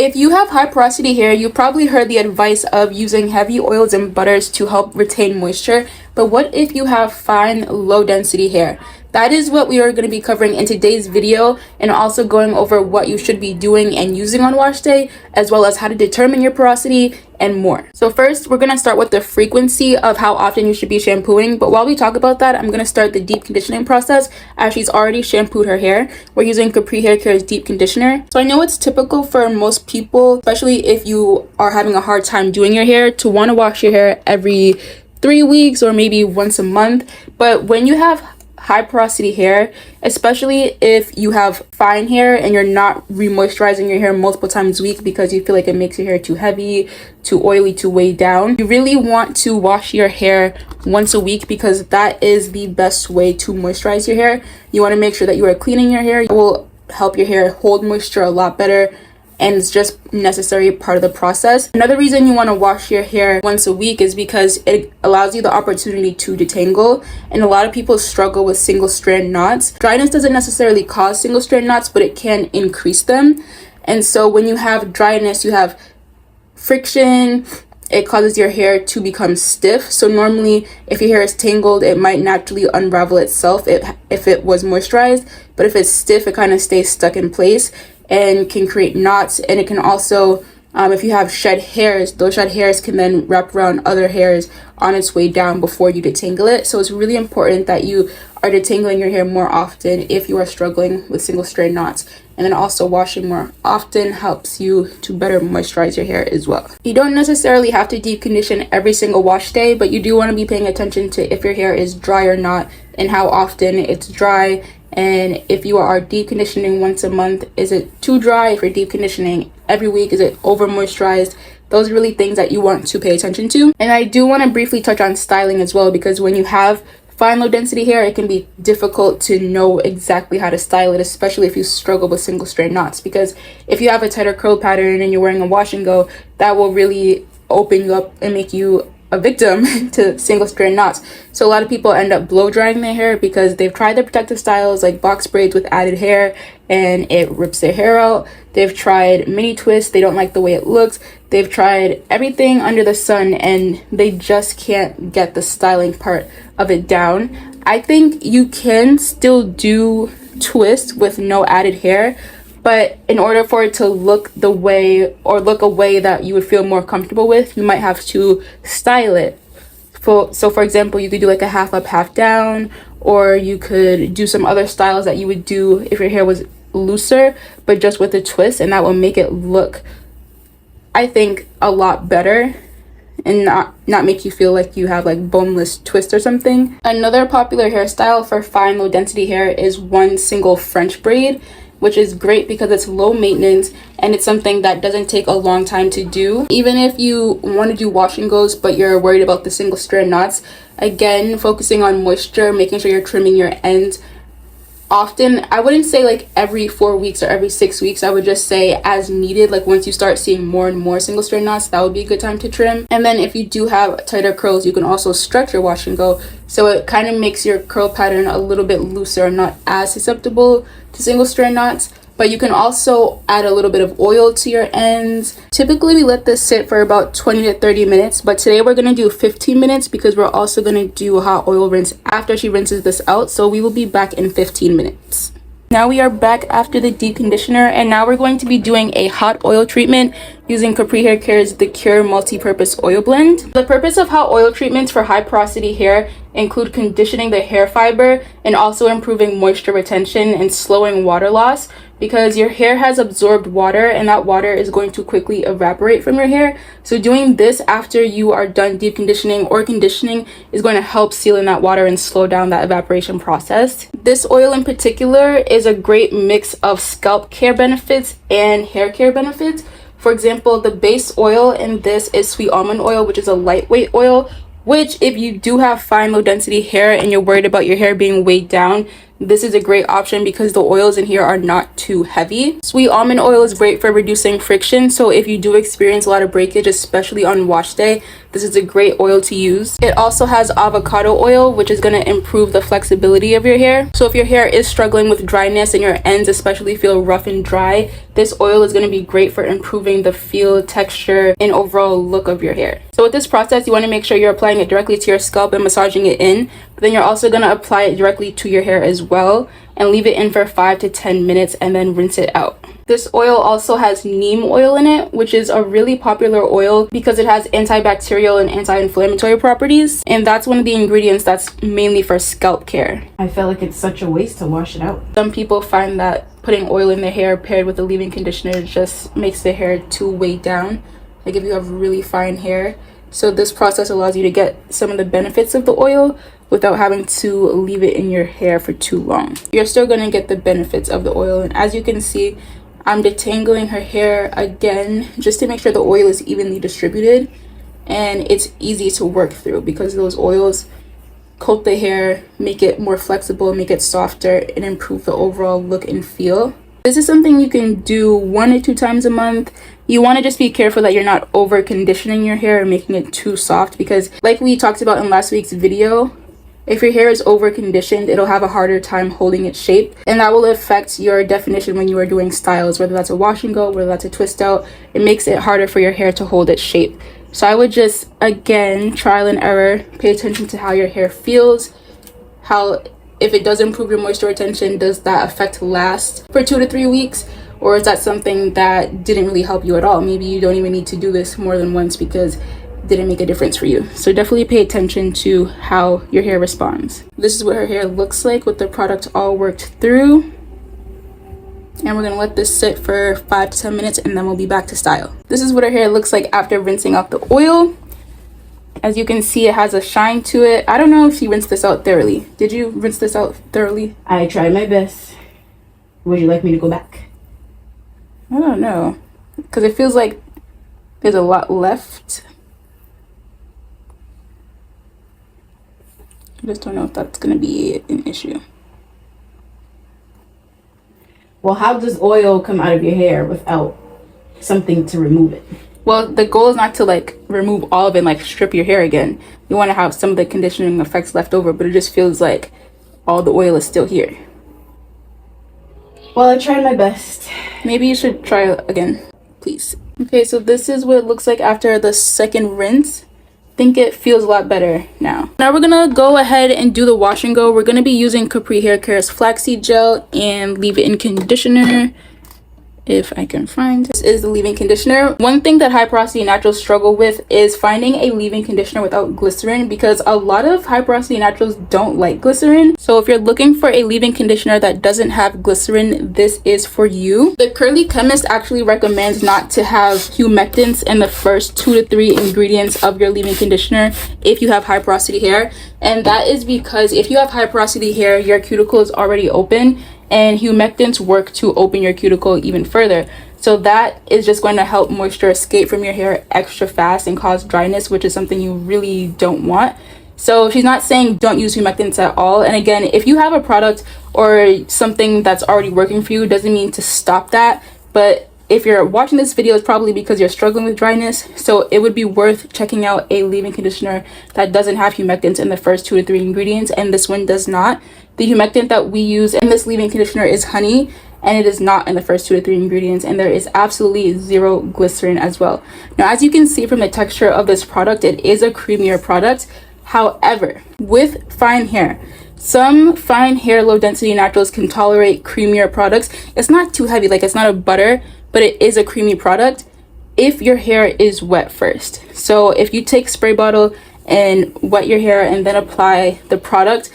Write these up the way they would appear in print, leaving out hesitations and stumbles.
If you have high porosity hair, you probably heard the advice of using heavy oils and butters to help retain moisture. But what if you have fine, low density hair? That is what we are going to be covering in today's video, and also going over what you should be doing and using on wash day, as well as how to determine your porosity and more. So first, we're going to start with the frequency of how often you should be shampooing. But while we talk about that, I'm going to start the deep conditioning process as she's already shampooed her hair. We're using Capri Hair Care's deep conditioner. So I know it's typical for most people, especially if you are having a hard time doing your hair, to want to wash your hair every 3 weeks or maybe once a month. But when you have high porosity hair, especially if you have fine hair and you're not remoisturizing your hair multiple times a week because you feel like it makes your hair too heavy, too oily, too weighed down, you really want to wash your hair once a week, because that is the best way to moisturize your hair. You want to make sure that you are cleaning your hair. It will help your hair hold moisture a lot better, and it's just necessary part of the process. Another reason you want to wash your hair once a week is because it allows you the opportunity to detangle, and a lot of people struggle with single strand knots. Dryness doesn't necessarily cause single strand knots, but it can increase them. And so when you have dryness, you have friction. It causes your hair to become stiff. So normally if your hair is tangled, it might naturally unravel itself if it was moisturized, but if it's stiff, it kind of stays stuck in place and can create knots. And it can also, if you have shed hairs, those shed hairs can then wrap around other hairs on its way down before you detangle it. So it's really important that you are detangling your hair more often if you are struggling with single strand knots. And then also washing more often helps you to better moisturize your hair as well. You don't necessarily have to deep condition every single wash day, but you do want to be paying attention to if your hair is dry or not, and how often it's dry. And if you are deep conditioning once a month, is it too dry? If you're deep conditioning every week, is it over moisturized? Those are really things that you want to pay attention to. And I do want to briefly touch on styling as well, because when you have fine low density hair, it can be difficult to know exactly how to style it, especially if you struggle with single strand knots. Because if you have a tighter curl pattern and you're wearing a wash and go, that will really open you up and make you a victim to single strand knots. So a lot of people end up blow drying their hair because they've tried the protective styles like box braids with added hair and it rips their hair out. They've tried mini twists, they don't like the way it looks. They've tried everything under the sun and they just can't get the styling part of it down. I think you can still do twists with no added hair, but in order for it to look the way, or look a way that you would feel more comfortable with, you might have to style it. So for example, you could do like a half up, half down, or you could do some other styles that you would do if your hair was looser, but just with a twist, and that will make it look, I think, a lot better, and not make you feel like you have like boneless twist or something. Another popular hairstyle for fine low density hair is one single French braid, which is great because it's low maintenance and it's something that doesn't take a long time to do. Even if you want to do wash and goes but you're worried about the single strand knots, again, focusing on moisture, making sure you're trimming your ends often. I wouldn't say like every 4 weeks or every 6 weeks. I would just say as needed. Like once you start seeing more and more single strand knots, that would be a good time to trim. And then if you do have tighter curls, you can also stretch your wash and go, so it kind of makes your curl pattern a little bit looser and not as susceptible to single strand knots. But you can also add a little bit of oil to your ends. Typically we let this sit for about 20 to 30 minutes, but today we're going to do 15 minutes because we're also going to do a hot oil rinse after she rinses this out. So we will be back in 15 minutes. Now we are back after the deep conditioner, and now we're going to be doing a hot oil treatment using Capri Hair Care's The Cure Multi-Purpose Oil Blend. The purpose of hot oil treatments for high porosity hair include conditioning the hair fiber and also improving moisture retention and slowing water loss, because your hair has absorbed water and that water is going to quickly evaporate from your hair. So doing this after you are done deep conditioning or conditioning is going to help seal in that water and slow down that evaporation process. This oil in particular is a great mix of scalp care benefits and hair care benefits. For example, the base oil in this is sweet almond oil, which is a lightweight oil, which if you do have fine low density hair and you're worried about your hair being weighed down, this is a great option because the oils in here are not too heavy. Sweet almond oil is great for reducing friction, so if you do experience a lot of breakage, especially on wash day, this is a great oil to use. It also has avocado oil, which is going to improve the flexibility of your hair. So if your hair is struggling with dryness and your ends especially feel rough and dry, this oil is going to be great for improving the feel, texture, and overall look of your hair. So with this process, you want to make sure you're applying it directly to your scalp and massaging it in, but then you're also going to apply it directly to your hair as well and leave it in for 5 to 10 minutes and then rinse it out. This oil also has neem oil in it, which is a really popular oil because it has antibacterial and anti-inflammatory properties, and that's one of the ingredients that's mainly for scalp care. I feel like it's such a waste to wash it out. Some people find that putting oil in their hair paired with a leave-in conditioner just makes the hair too weighed down, like if you have really fine hair. So this process allows you to get some of the benefits of the oil without having to leave it in your hair for too long. You're still going to get the benefits of the oil, and as you can see, I'm detangling her hair again just to make sure the oil is evenly distributed and it's easy to work through because those oils coat the hair, make it more flexible, make it softer, and improve the overall look and feel. This is something you can do 1 or 2 times a month. You want to just be careful that you're not over conditioning your hair or making it too soft, because like we talked about in last week's video, if your hair is over conditioned, it'll have a harder time holding its shape, and that will affect your definition when you are doing styles, whether that's a wash and go, whether that's a twist out. It makes it harder for your hair to hold its shape. So I would just, again, trial and error, pay attention to how your hair feels, how if it does improve your moisture retention, does that effect last for 2 to 3 weeks? Or is that something that didn't really help you at all? Maybe you don't even need to do this more than once because it didn't make a difference for you. So definitely pay attention to how your hair responds. This is what her hair looks like with the product all worked through. And we're gonna let this sit for 5 to 10 minutes and then we'll be back to style. This is what her hair looks like after rinsing off the oil. As you can see, it has a shine to it. I don't know if she rinsed this out thoroughly. Did you rinse this out thoroughly? I tried my best. Would you like me to go back? I don't know, because it feels like there's a lot left. I just don't know if that's gonna be an issue. Well, how does oil come out of your hair without something to remove it? Well, the goal is not to like remove all of it and like strip your hair again. You want to have some of the conditioning effects left over, but it just feels like all the oil is still here. Well, I tried my best. Maybe you should try again, please. Okay, so this is what it looks like after the second rinse. I think it feels a lot better now. Now we're gonna go ahead and do the wash and go. We're gonna be using Capri Hair Care's flaxseed gel and leave-in conditioner. If I can find this is the leave-in conditioner. One thing that high porosity naturals struggle with is finding a leave-in conditioner without glycerin, because a lot of high porosity naturals don't like glycerin. So if you're looking for a leave-in conditioner that doesn't have glycerin, this is for you. The Curly Chemist actually recommends not to have humectants in the first 2 to 3 ingredients of your leave-in conditioner if you have high porosity hair, and that is because if you have high porosity hair, your cuticle is already open and humectants work to open your cuticle even further. So that is just going to help moisture escape from your hair extra fast and cause dryness, which is something you really don't want. So she's not saying don't use humectants at all. And again, if you have a product or something that's already working for you, doesn't mean to stop that. But if you're watching this video, it's probably because you're struggling with dryness. So it would be worth checking out a leave-in conditioner that doesn't have humectants in the first 2 to 3 ingredients, and this one does not. The humectant that we use in this leave-in conditioner is honey, and it is not in the first 2 to 3 ingredients, and there is absolutely 0 glycerin as well. Now, as you can see from the texture of this product, it is a creamier product. However, with fine hair, some fine hair low density naturals can tolerate creamier products. It's not too heavy, like it's not a butter, but it is a creamy product if your hair is wet first. So if you take spray bottle and wet your hair and then apply the product,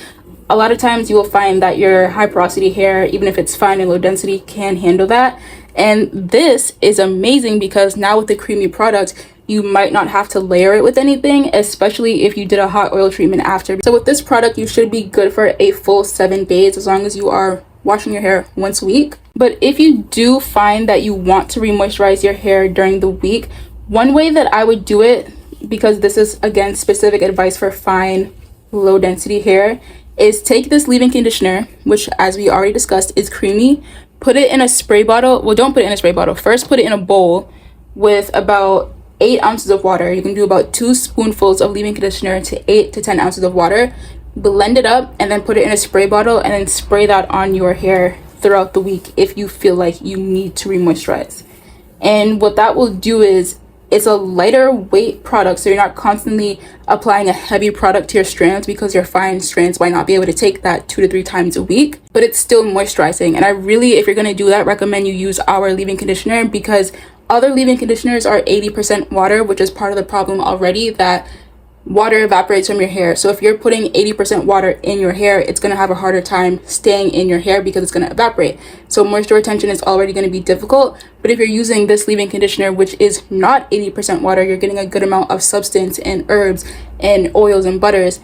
a lot of times you will find that your high porosity hair, even if it's fine and low density, can handle that. And this is amazing because now with the creamy product, you might not have to layer it with anything, especially if you did a hot oil treatment after. So with this product, you should be good for a full 7 days as long as you are washing your hair once a week. But if you do find that you want to re-moisturize your hair during the week, one way that I would do it, because this is again specific advice for fine low density hair, is take this leave-in conditioner, which as we already discussed is creamy, put it in a spray bottle. Well, don't put it in a spray bottle. First, put it in a bowl with about 8 ounces of water. You can do about 2 spoonfuls of leave-in conditioner to 8 to 10 ounces of water. Blend it up and then put it in a spray bottle and then spray that on your hair throughout the week if you feel like you need to re-moisturize. And what that will do is it's a lighter weight product, so you're not constantly applying a heavy product to your strands because your fine strands might not be able to take that 2 to 3 times a week, but it's still moisturizing. And I really, if you're going to do that, recommend you use our leave-in conditioner, because other leave-in conditioners are 80% water, which is part of the problem already, that water evaporates from your hair. So if you're putting 80% water in your hair, it's going to have a harder time staying in your hair because it's going to evaporate. So moisture retention is already going to be difficult. But if you're using this leave-in conditioner, which is not 80% water, you're getting a good amount of substance and herbs and oils and butters.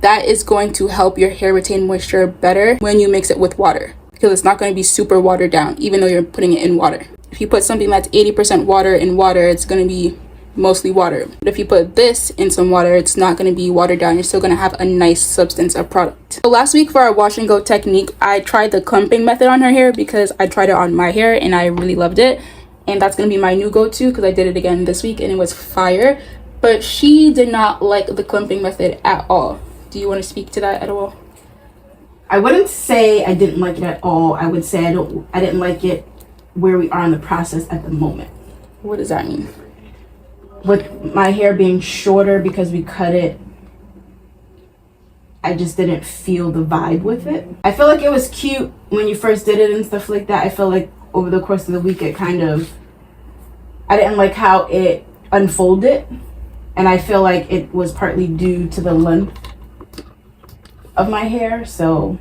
That is going to help your hair retain moisture better when you mix it with water, because it's not going to be super watered down even though you're putting it in water. If you put something that's 80% water in water, it's going to be mostly water. But if you put this in some water, it's not going to be watered down. You're still going to have a nice substance of product. So last week for our wash and go technique, I tried the clumping method on her hair because I tried it on my hair and I really loved it. And that's going to be my new go-to because I did it again this week and it was fire. But she did not like the clumping method at all. Do you want to speak to that at all? I wouldn't say I didn't like it at all. I would say I didn't like it where we are in the process at the moment. What does that mean? With my hair being shorter because we cut it, I just didn't feel the vibe with it. I feel like it was cute when you first did it and stuff like that. I feel like over the course of the week it kind of, I didn't like how it unfolded, and I feel like it was partly due to the length of my hair. So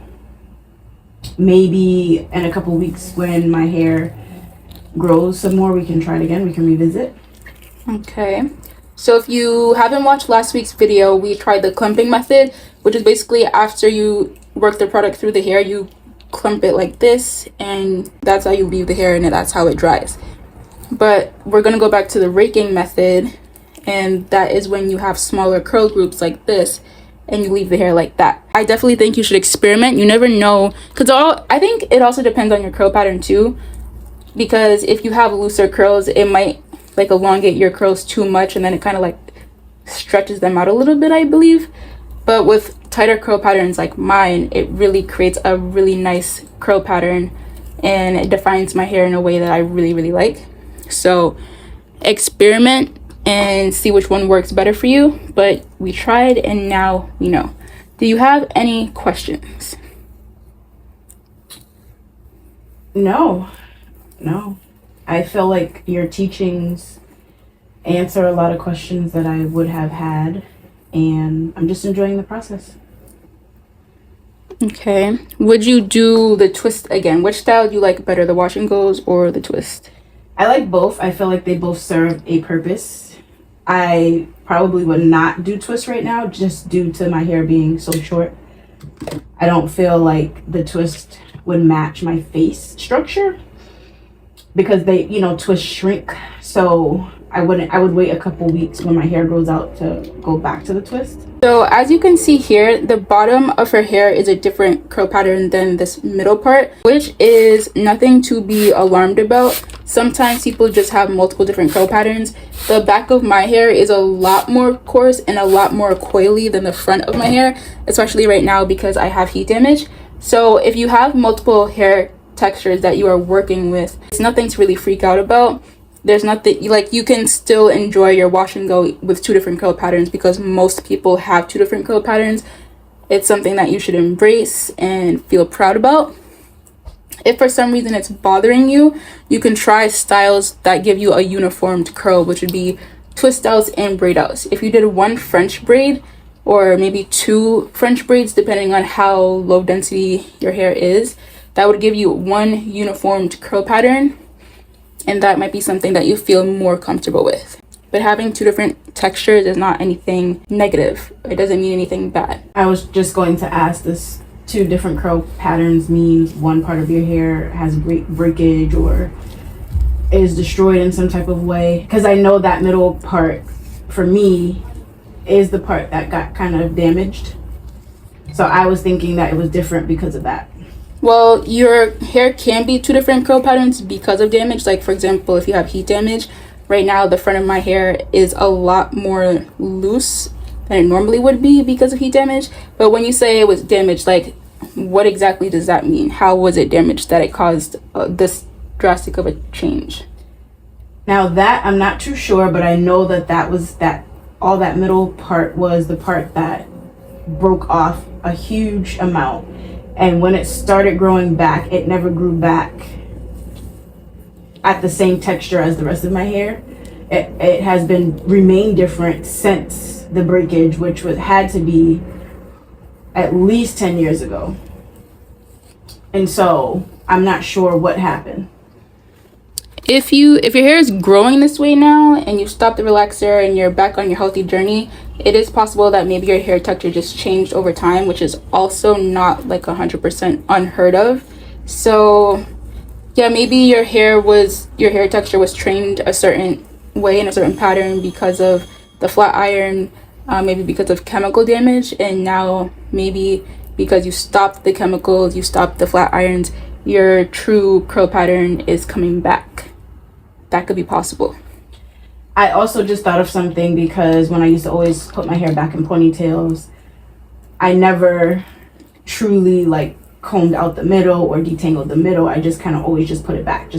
maybe in a couple weeks when my hair grows some more, we can try it again, we can revisit. Okay, so if you haven't watched last week's video, we tried the clumping method, which is basically after you work the product through the hair, you clump it like this, and that's how you leave the hair, and that's how it dries. But we're going to go back to the raking method, and that is when you have smaller curl groups like this, and you leave the hair like that. I definitely think you should experiment. You never know, because I think it also depends on your curl pattern too, because if you have looser curls, it might like elongate your curls too much and then it kind of like stretches them out a little bit, I believe. But with tighter curl patterns like mine, it really creates a really nice curl pattern and it defines my hair in a way that I really like. So experiment and see which one works better for you. But we tried and now we know. Do you have any questions? No. I feel like your teachings answer a lot of questions that I would have had, and I'm just enjoying the process. Okay. Would you do the twist again? Which style do you like better, the wash and goes or the twist? I like both. I feel like they both serve a purpose. I probably would not do twist right now just due to my hair being so short. I don't feel like the twist would match my face structure, because they, twist shrink. So I would wait a couple weeks when my hair grows out to go back to the twist. So as you can see here, the bottom of her hair is a different curl pattern than this middle part, which is nothing to be alarmed about. Sometimes people just have multiple different curl patterns. The back of my hair is a lot more coarse and a lot more coily than the front of my hair, especially right now because I have heat damage. So if you have multiple hair textures that you are working with, it's nothing to really freak out about. There's nothing, like, you can still enjoy your wash and go with 2 different curl patterns because most people have 2 different curl patterns. It's something that you should embrace and feel proud about. If for some reason it's bothering you, you can try styles that give you a uniformed curl, which would be twist outs and braid outs. If you did 1 French braid or maybe 2 French braids, depending on how low density your hair is, that would give you 1 uniformed curl pattern, and that might be something that you feel more comfortable with. But having 2 different textures is not anything negative. It doesn't mean anything bad. I was just going to ask, this 2 different curl patterns means one part of your hair has breakage or is destroyed in some type of way? Because I know that middle part for me is the part that got kind of damaged. So I was thinking that it was different because of that. Well, your hair can be two different curl patterns because of damage. Like, for example, if you have heat damage, right now the front of my hair is a lot more loose than it normally would be because of heat damage. But when you say it was damaged, like, what exactly does that mean? How was it damaged that it caused this drastic of a change? Now that I'm not too sure, but I know that all that middle part was the part that broke off a huge amount. And when it started growing back, it never grew back at the same texture as the rest of my hair. It has remained different since the breakage, which had to be at least 10 years ago. And so I'm not sure what happened. If your hair is growing this way now and you stop the relaxer and you're back on your healthy journey, it is possible that maybe your hair texture just changed over time, which is also not like 100% unheard of. So yeah, maybe your hair texture was trained a certain way in a certain pattern because of the flat iron, maybe because of chemical damage, and now maybe because you stopped the chemicals, you stopped the flat irons, your true curl pattern is coming back. That could be possible. I also just thought of something, because when I used to always put my hair back in ponytails, I never truly like combed out the middle or detangled the middle. I just kind of always just put it back.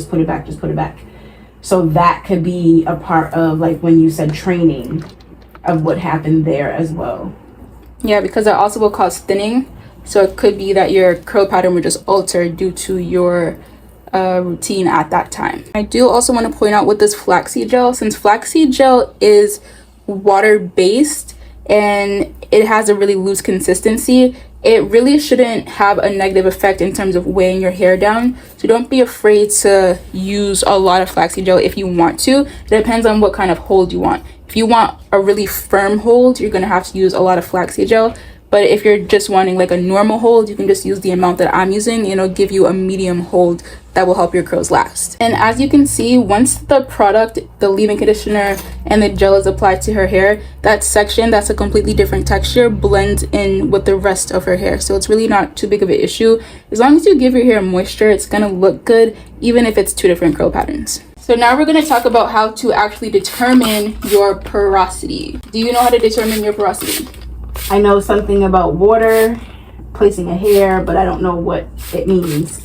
So that could be a part of, like, when you said training, of what happened there as well. Yeah, because that also will cause thinning. So it could be that your curl pattern would just alter due to your routine at that time. I do also want to point out with this flaxseed gel, since flaxseed gel is water based and it has a really loose consistency, it really shouldn't have a negative effect in terms of weighing your hair down. So don't be afraid to use a lot of flaxseed gel if you want to. It depends on what kind of hold you want. If you want a really firm hold, you're gonna have to use a lot of flaxseed gel. But if you're just wanting like a normal hold, you can just use the amount that I'm using, and it'll give you a medium hold that will help your curls last. And as you can see, once the product, the leave-in conditioner and the gel is applied to her hair, that section that's a completely different texture blends in with the rest of her hair. So it's really not too big of an issue. As long as you give your hair moisture, it's gonna look good, even if it's two different curl patterns. So now we're going to talk about how to actually determine your porosity. Do you know how to determine your porosity? I know something about water placing a hair, but I don't know what it means.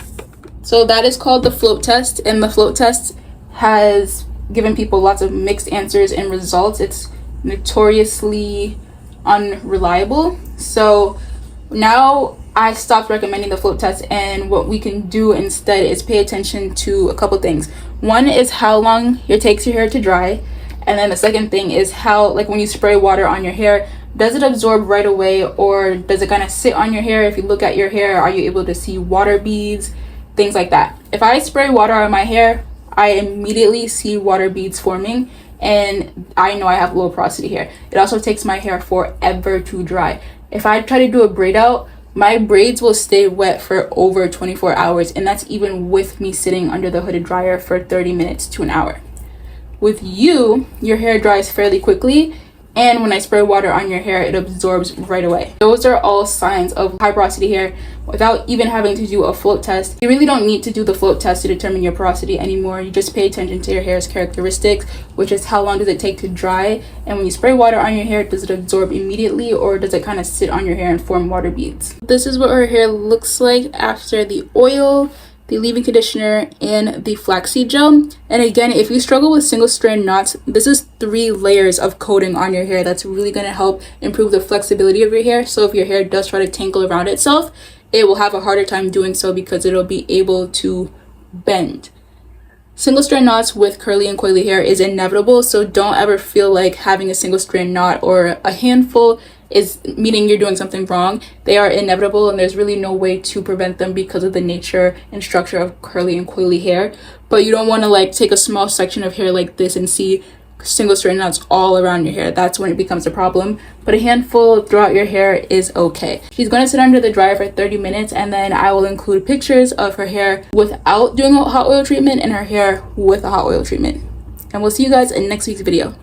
So that is called the float test, and the float test has given people lots of mixed answers and results. It's notoriously unreliable. So now I stopped recommending the float test, and what we can do instead is pay attention to a couple things. One is how long it takes your hair to dry, and then the second thing is how, like, when you spray water on your hair, does it absorb right away, or does it kind of sit on your hair? If you look at your hair, are you able to see water beads, things like that. If I spray water on my hair, I immediately see water beads forming, and I know I have low porosity hair. It also takes my hair forever to dry. If I try to do a braid out, my braids will stay wet for over 24 hours, and that's even with me sitting under the hooded dryer for 30 minutes to an hour. With you, your hair dries fairly quickly, and when I spray water on your hair, it absorbs right away. Those are all signs of high porosity hair without even having to do a float test. You really don't need to do the float test to determine your porosity anymore. You just pay attention to your hair's characteristics, which is how long does it take to dry, and when you spray water on your hair, does it absorb immediately, or does it kind of sit on your hair and form water beads? This is what her hair looks like after the oil, the leave-in conditioner, and the flaxseed gel. And again, if you struggle with single strand knots, this is 3 layers of coating on your hair that's really going to help improve the flexibility of your hair. So if your hair does try to tangle around itself, it will have a harder time doing so because it'll be able to bend. Single strand knots with curly and coily hair is inevitable, so don't ever feel like having a single strand knot or a handful is meaning you're doing something wrong. They are inevitable, and there's really no way to prevent them because of the nature and structure of curly and coily hair. But you don't want to like take a small section of hair like this and see single strand knots all around your hair. That's when it becomes a problem. But a handful throughout your hair is okay. She's going to sit under the dryer for 30 minutes, and then I will include pictures of her hair without doing a hot oil treatment and her hair with a hot oil treatment. And we'll see you guys in next week's video.